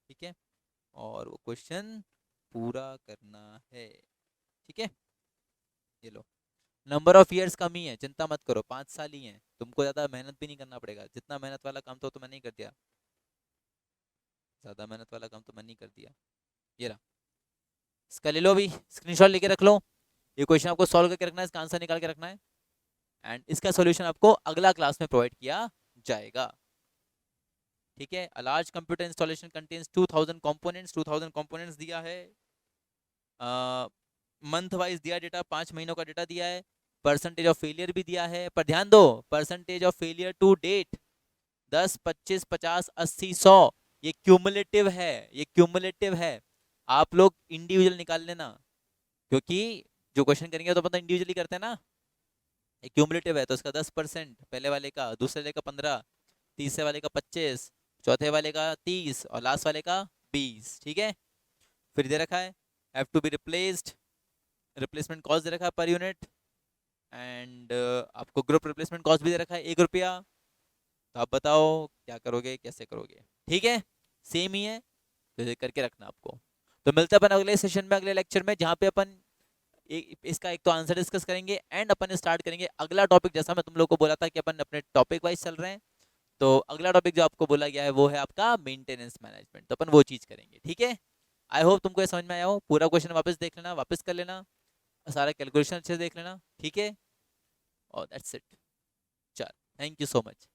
ठीक है। और वो क्वेश्चन पूरा करना है, ठीक है। ये लो, नंबर ऑफ ईयर्स कम ही है, चिंता मत करो, 5 साल ही है, तुमको ज़्यादा मेहनत भी नहीं करना पड़ेगा, जितना मेहनत वाला काम तो मैंने नहीं कर दिया, ज़्यादा मेहनत वाला काम तो मैंने नहीं कर दिया। ये रहा, इसका ले लो, अभी स्क्रीनशॉट लेके रख लो। ये क्वेश्चन आपको सॉल्व करके रखना है, इसका आंसर निकाल के रखना है, एंड इसका सॉल्यूशन आपको अगला क्लास में प्रोवाइड किया जाएगा, ठीक है। A large computer installation contains 2000 components, 2000 components दिया है, मंथ वाइज दिया डेटा, 5 महीनों का डेटा दिया है, परसेंटेज ऑफ फेलियर भी दिया है, पर ध्यान दो percentage of failure to date 10, 25, 50, 80, 100, ये क्यूमुलेटिव है, ये क्यूमुलेटिव है, आप लोग इंडिविजुअल निकाल लेना, क्योंकि जो क्वेश्चन करेंगे तो अपन तो इंडिविजुअली करते हैं ना, ये क्यूमुलेटिव है, तो इसका 10% पहले वाले का, दूसरे वाले का 15, तीसरे वाले का 25, चौथे वाले का 30 और लास्ट वाले का 20, ठीक है। फिर दे रखा है have to be replaced, replacement cost दे रखा है पर यूनिट, एंड आपको ग्रुप रिप्लेसमेंट कॉस्ट भी दे रखा है 1 रुपया। तो आप बताओ क्या करोगे, कैसे करोगे, ठीक है, सेम ही है, तो ये करके रखना आपको। तो मिलते हैं अपन अगले सेशन में, अगले लेक्चर में, जहाँ पे अपन इसका एक तो आंसर डिस्कस करेंगे एंड अपन स्टार्ट करेंगे अगला टॉपिक, जैसा मैं तुम लोग को बोला था कि अपन अपने टॉपिक वाइज चल रहे हैं। तो अगला टॉपिक जो आपको बोला गया है वो है आपका मेंटेनेंस मैनेजमेंट, तो अपन वो चीज करेंगे, ठीक है। आई होप तुमको ये समझ में आया हो, पूरा क्वेश्चन वापस देख लेना, वापस कर लेना, सारा कैलकुलेशन अच्छे से देख लेना, ठीक है। और दैट्स इट, चल, थैंक यू सो मच।